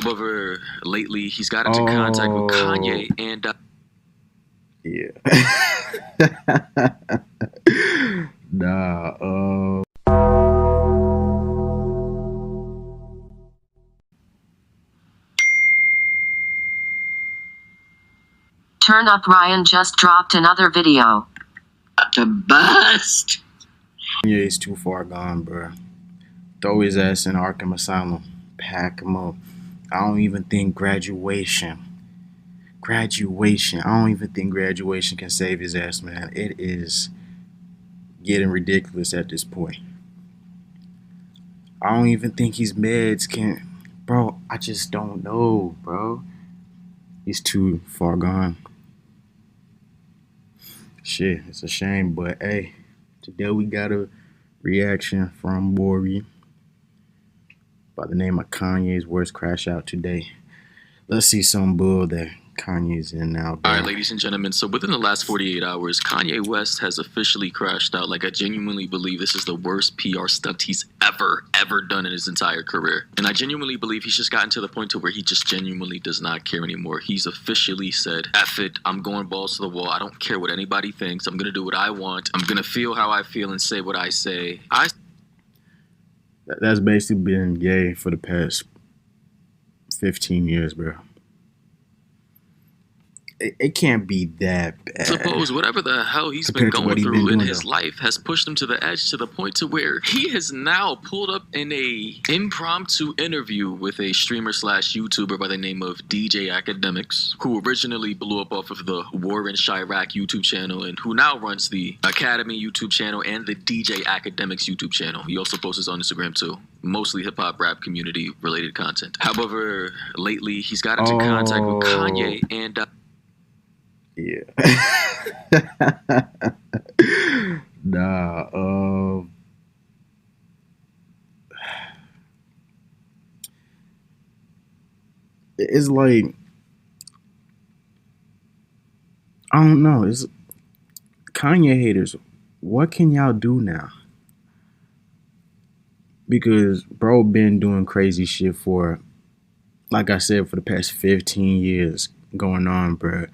However, lately he's got into contact with Kanye and yeah. Nah. Turn up, Ryan just dropped another video. the bust. Kanye is too far gone, bro. Throw his ass in Arkham Asylum. Pack him up. I don't even think graduation. I don't even think graduation can save his ass, man. It is getting ridiculous at this point. I don't even think his meds can. Bro, I just don't know, bro. He's too far gone. Shit, it's a shame, but hey, today we got a reaction from Bori by the name of Kanye's worst crash out today. Let's see some bull that Kanye's in now, bro. All right, ladies and gentlemen, so within the last 48 hours, Kanye West has officially crashed out. Like, I genuinely believe this is the worst PR stunt he's ever done in his entire career. And I genuinely believe he's just gotten to the point to where he just genuinely does not care anymore. He's officially said, F it, I'm going balls to the wall. I don't care what anybody thinks. I'm going to do what I want. I'm going to feel how I feel and say what I say. That's basically been gay for the past 15 years, bro. It can't be that bad. Suppose whatever the hell he's been going through in his life has pushed him to the edge, to the point to where he has now pulled up in a impromptu interview with a streamer slash YouTuber by the name of DJ Academics, who originally blew up off of the War in Chirac YouTube channel and who now runs the Academy YouTube channel and the DJ Academics YouTube channel. He also posts on Instagram too. Mostly hip-hop rap community related content. However, lately he's got into contact with Kanye and yeah. Nah. It's like, I don't know. It's Kanye haters. What can y'all do now? Because bro been doing crazy shit for, like I said, for the past 15 years going on, bro.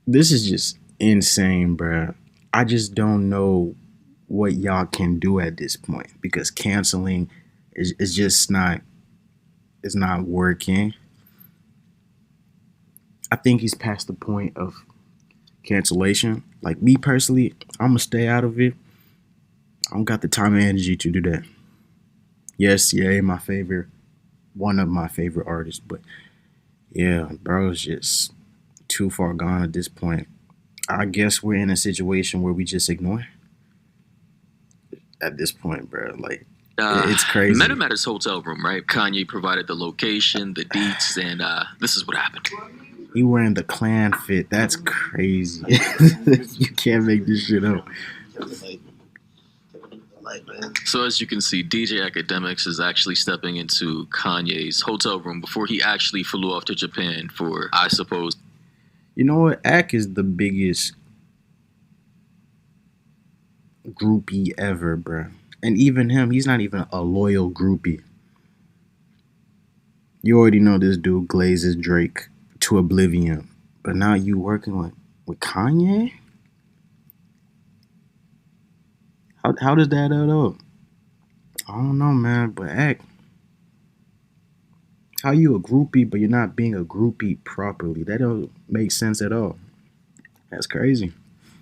This is just insane, bro. I just don't know what y'all can do at this point, because canceling is just not, it's not working. I think he's past the point of cancellation. Like me personally, I'm gonna stay out of it. I don't got the time and energy to do that. Yes, yeah, my favorite, one of my favorite artists, but yeah, bro's just too far gone at this point. I guess we're in a situation where we just ignore at this point, bro. Like, it's crazy. Met him at his hotel room, right? Kanye provided the location, the deets, and this is what happened. He wearing the clan fit. That's crazy. You can't make this shit up. So as you can see, DJ Academics is actually stepping into Kanye's hotel room before he actually flew off to Japan for, I suppose. You know what? Ak is the biggest groupie ever, bro. And even him, he's not even a loyal groupie. You already know this dude glazes Drake to oblivion. But now you working with Kanye? How does that add up? I don't know, man, but Ak, how you a groupie but you're not being a groupie properly? That don't make sense at all. That's crazy.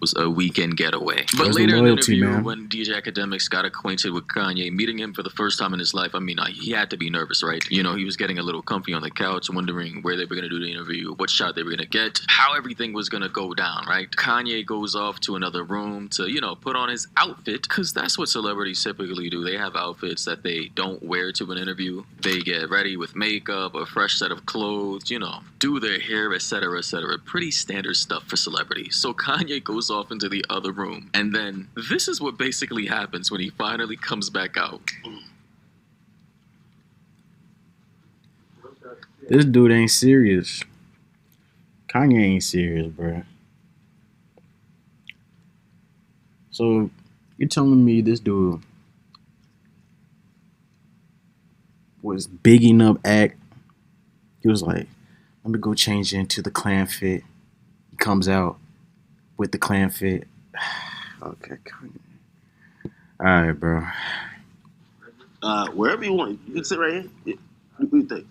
Was a weekend getaway. But Where's later the in the loyalty, interview, man? when DJ Academics got acquainted with Kanye, meeting him for the first time in his life, I mean, he had to be nervous, right? You know, he was getting a little comfy on the couch, wondering where they were going to do the interview, what shot they were going to get, how everything was going to go down, right? Kanye goes off to another room to, you know, put on his outfit, because that's what celebrities typically do. They have outfits that they don't wear to an interview. They get ready with makeup, a fresh set of clothes, you know, do their hair, etc., etc. Pretty standard stuff for celebrities. So Kanye goes off into the other room, and then this is what basically happens when he finally comes back out. This dude ain't serious. Kanye ain't serious, bro. So you're telling me this dude was bigging up act. He was like, let me go change into the clan fit. He comes out with the clan fit. Okay, all right, bro. Wherever you want, you can sit right here. Yeah. What do you think?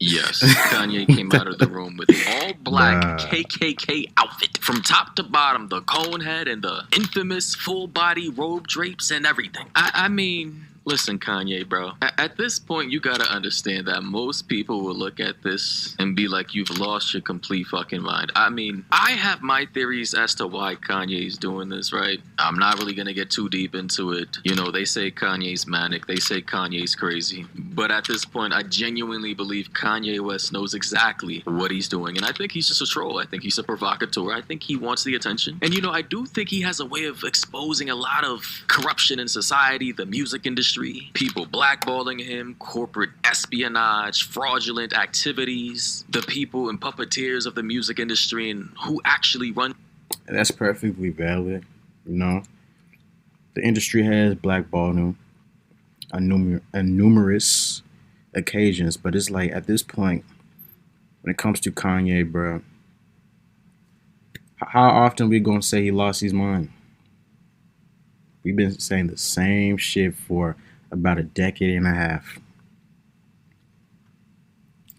Yes, Kanye came out of the room with an all-black KKK outfit. From top to bottom, the cone head and the infamous full-body robe drapes and everything. I mean, listen, Kanye, bro. At this point, you gotta understand that most people will look at this and be like, you've lost your complete fucking mind. I mean, I have my theories as to why Kanye's doing this, right? I'm not really gonna get too deep into it. You know, they say Kanye's manic. They say Kanye's crazy. But at this point, I genuinely believe Kanye West knows exactly what he's doing. And I think he's just a troll. I think he's a provocateur. I think he wants the attention. And, you know, I do think he has a way of exposing a lot of corruption in society, the music industry, people blackballing him, corporate espionage, fraudulent activities, the people and puppeteers of the music industry and who actually run. That's perfectly valid. You know, the industry has blackballed him on numerous occasions, but it's like at this point, when it comes to Kanye, bro, how often we gonna say he lost his mind? We've been saying the same shit for about a decade and a half.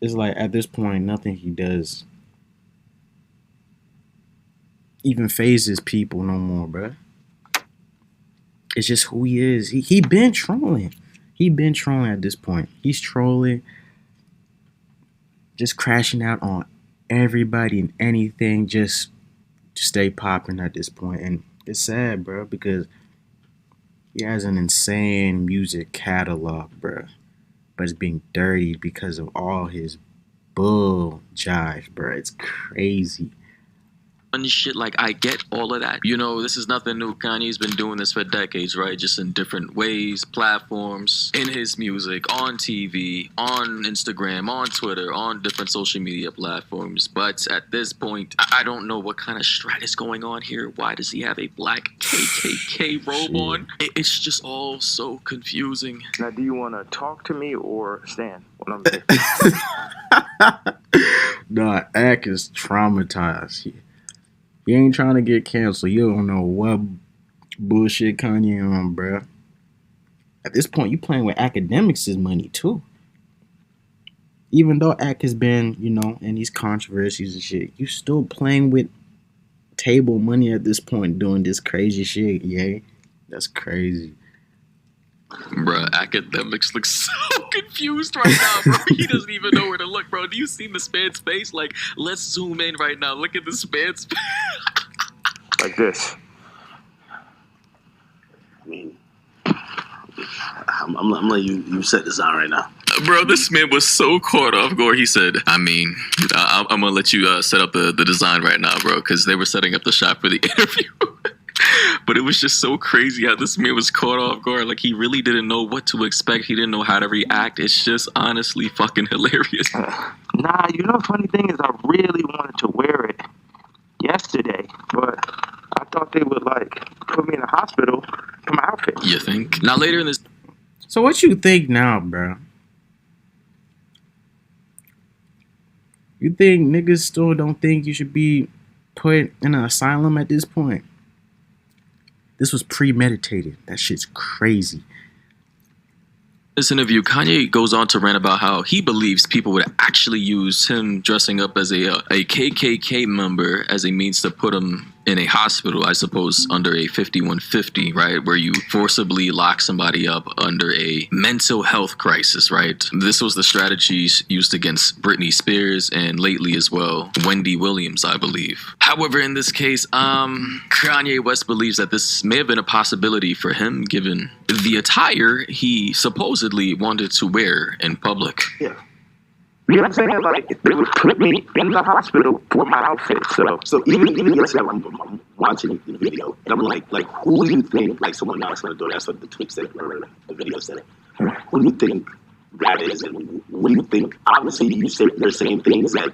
It's like at this point, nothing he does even phases people no more, bro. It's just who he is. He been trolling. He been trolling at this point. He's trolling, just crashing out on everybody and anything just to stay popping at this point. And it's sad, bro, because he has an insane music catalog, bro. But it's being dirtied because of all his bull jive, bro. It's crazy. Shit, like, I get all of that. You know, this is nothing new. Kanye's been doing this for decades, right? Just in different ways, platforms, in his music, on TV, on Instagram, on Twitter, on different social media platforms. But at this point, I don't know what kind of strat is going on here. Why does he have a black KKK robe on? It's just all so confusing. Now, do you want to talk to me or stand? What I'm saying. Nah, Ack is traumatized. He ain't trying to get canceled. You don't know what bullshit Kanye on, bro. At this point, you playing with academics' money, too. Even though Ack has been, you know, in these controversies and shit, you still playing with table money at this point doing this crazy shit, yeah? That's crazy. Bruh, academics look so confused right now, bro. He doesn't even know where to look, bro. Do you see this man's face? Like, let's zoom in right now. Look at this man's face. Like this. I mean, I'm letting you set this on right now. Bro, this man was so caught off guard. He said, I mean, I'm going to let you set up the design right now, bro, because they were setting up the shot for the interview. But it was just so crazy how this man was caught off guard. Like, he really didn't know what to expect. He didn't know how to react. It's just honestly fucking hilarious. Nah, you know the funny thing is I really wanted to wear it yesterday, but I thought they would, like, put me in the hospital for my outfit. You think? Now, later in this... So what you think now, bro? You think niggas still don't think you should be put in an asylum at this point? This was premeditated. That shit's crazy. This interview, Kanye goes on to rant about how he believes people would actually use him dressing up as a KKK member as a means to put him in a hospital, I suppose, under a 5150, right? Where you forcibly lock somebody up under a mental health crisis, right? This was the strategies used against Britney Spears and lately as well, Wendy Williams, I believe. However, in this case, Kanye West believes that this may have been a possibility for him given the attire he supposedly wanted to wear in public. Yeah. You know what I'm saying? Like, they would put me in the hospital for my outfit. So even yesterday, I'm watching the video, and I'm like, who do you think, like, someone else going to do? That's what the tweet said, or the video said. Who do you think that is? And what do you think? Obviously, you're saying things that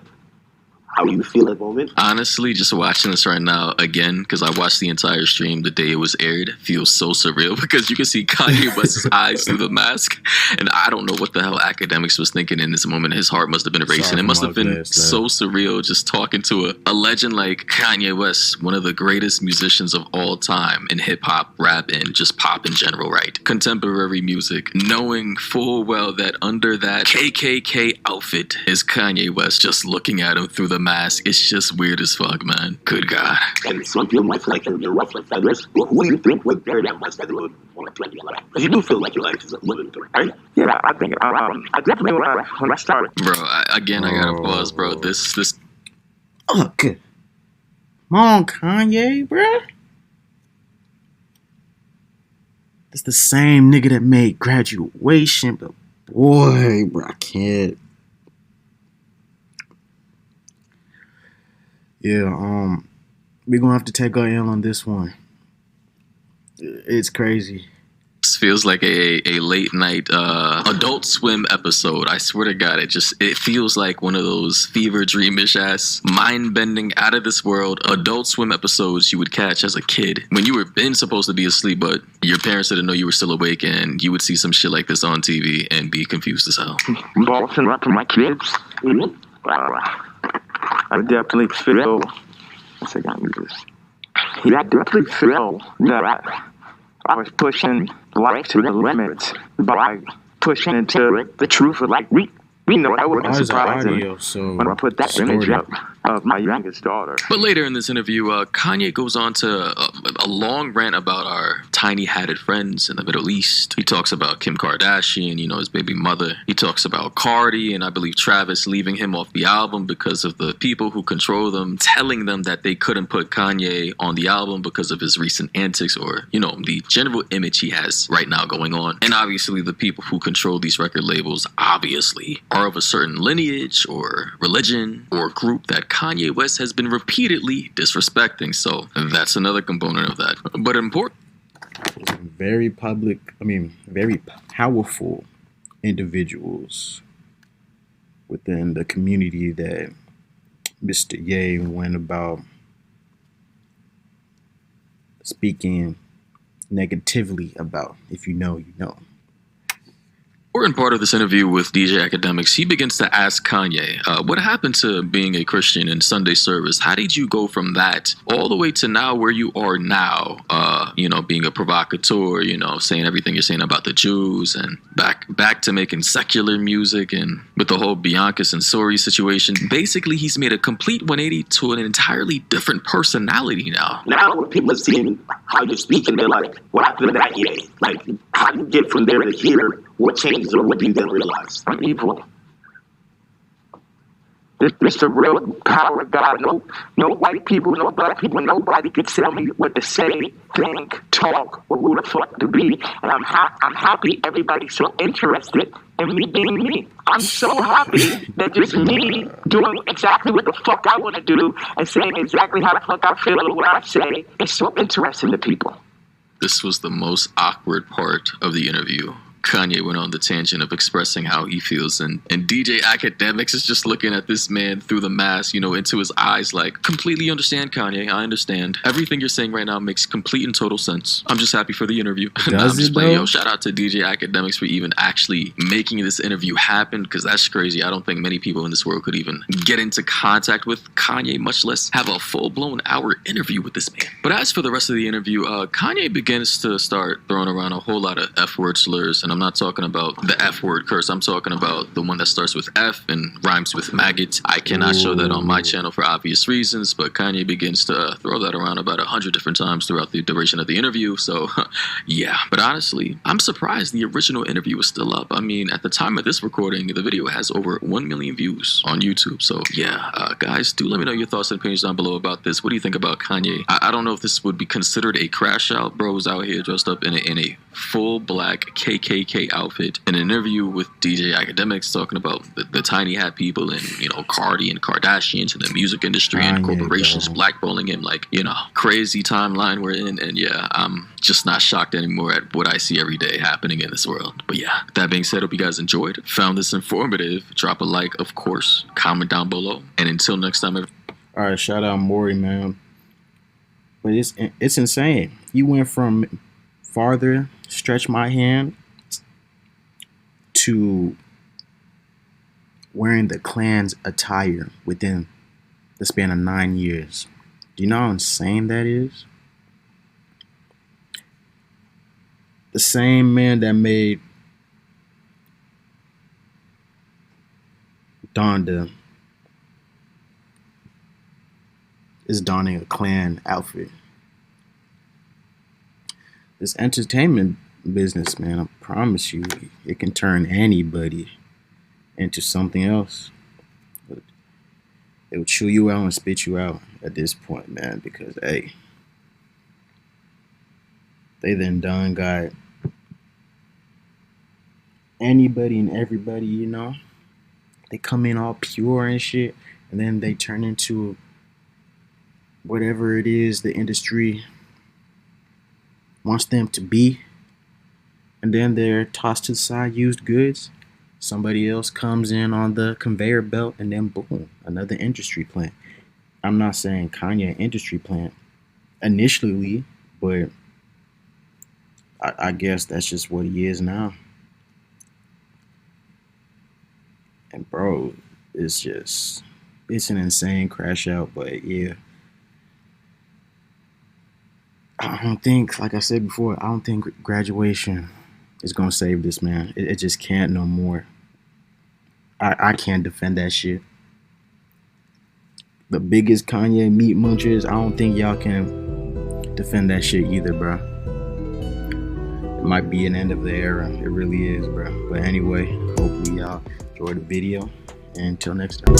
how you feel at the moment? Honestly, just watching this right now again, because I watched the entire stream the day it was aired, feels so surreal because you can see Kanye West's eyes through the mask. And I don't know what the hell Academics was thinking in this moment. His heart must have been racing. It must have been so surreal just talking to a legend like Kanye West, one of the greatest musicians of all time in hip hop, rap, and just pop in general, right? Contemporary music, knowing full well that under that KKK outfit is Kanye West, just looking at him through the mask. It's just weird as fuck, man. Good God. And some people might feel like you're rough like feathers. Well, who do you think would bear that much feather would want to play you like that? Because you do feel like your life is a living through, right? Yeah, I think I definitely when I started. Bro, I gotta pause, bro. This. Oh, good. Come on, Kanye, bro. It's the same nigga that made Graduation, but boy, bro, I can't. Yeah, we're gonna have to take our L on this one. It's crazy. This feels like a late night Adult Swim episode. I swear to God, it feels like one of those fever dreamish ass, mind bending, out of this world Adult Swim episodes you would catch as a kid when you were been supposed to be asleep, but your parents didn't know you were still awake, and you would see some shit like this on TV and be confused as hell. Bossing up to my kids. I definitely feel. I definitely feel that I was pushing life to the limits by pushing into the truth of like we know that wasn't surprising when I put that image up of my youngest daughter. But later in this interview, Kanye goes on to a long rant about our tiny hatted friends in the Middle East. He talks about Kim Kardashian, his baby mother. He talks about Cardi and I believe Travis leaving him off the album because of the people who control them, telling them that they couldn't put Kanye on the album because of his recent antics or, the general image he has right now going on. And obviously the people who control these record labels obviously are of a certain lineage or religion or group that Kanye West has been repeatedly disrespecting. So that's another component of that. But important. Very very powerful individuals within the community that Mr. Ye went about speaking negatively about. If you know, you know. Important part of this interview with DJ Academics, he begins to ask Kanye, what happened to being a Christian in Sunday service? How did you go from that all the way to now where you are now, being a provocateur, saying everything you're saying about the Jews and back to making secular music and with the whole Bianca Censori situation. Basically, he's made a complete 180 to an entirely different personality now. Now when people are seeing how you're speaking, they're like, what happened to that year? Like, how do you get from there to here? What changes or what do you then realize? I'm evil. It's the real power of God. No white people, no black people, nobody can tell me what to say, think, talk, or who the fuck to be. And I'm happy everybody's so interested in me being me. I'm so happy that just me doing exactly what the fuck I want to do and saying exactly how the fuck I feel or what I say is so interesting to people. This was the most awkward part of the interview. Kanye went on the tangent of expressing how he feels, and DJ Academics is just looking at this man through the mask, into his eyes like, completely understand, Kanye, I understand. Everything you're saying right now makes complete and total sense. I'm just happy for the interview. I'm just playing. Yo, shout out to DJ Academics for even actually making this interview happen, because that's crazy. I don't think many people in this world could even get into contact with Kanye, much less have a full-blown hour interview with this man. But as for the rest of the interview, Kanye begins to start throwing around a whole lot of F-word slurs, and I'm not talking about the F-word curse. I'm talking about the one that starts with F and rhymes with maggot. I cannot show that on my channel for obvious reasons, but Kanye begins to throw that around about 100 different times throughout the duration of the interview. So, yeah. But honestly, I'm surprised the original interview was still up. I mean, at the time of this recording, the video has over 1 million views on YouTube. So, yeah, guys, do let me know your thoughts and opinions down below about this. What do you think about Kanye? I don't know if this would be considered a crash out. Bro was out here dressed up in a full black KKK outfit in an interview with DJ Academics, talking about the tiny hat people and, you know, Cardi and Kardashians and the music industry and Kanye, corporations bro. blackballing him. Like, you know, crazy timeline we're in. And yeah, I'm just not shocked anymore at what I see every day happening in this world. But yeah, that being said, hope you guys enjoyed, found this informative. Drop a like, of course, comment down below, and until next time. All right, shout out Maury, man. But it's insane. You went from farther, stretch my hand, to wearing the Klan's attire within the span of 9 years. Do you know how insane that is? The same man that made Donda is donning a Klan outfit. This entertainment business, man, I promise you, it can turn anybody into something else. But it will chew you out and spit you out at this point, man, because, hey, they then done got anybody and everybody, you know. They come in all pure and shit, and then they turn into whatever it is the industry wants them to be, and then they're tossed to the side, used goods. Somebody else comes in on the conveyor belt, and then boom, another industry plant. I'm not saying Kanye an industry plant initially, but I guess that's just what he is now. And bro, it's an insane crash out. But yeah, I don't think, like I said before, I don't think graduation is gonna save this man. It just can't no more. I can't defend that shit. The biggest Kanye meat munchers, I don't think y'all can defend that shit either, bro. It might be an end of the era. It really is, bro. But anyway, hopefully y'all enjoyed the video. And until next time.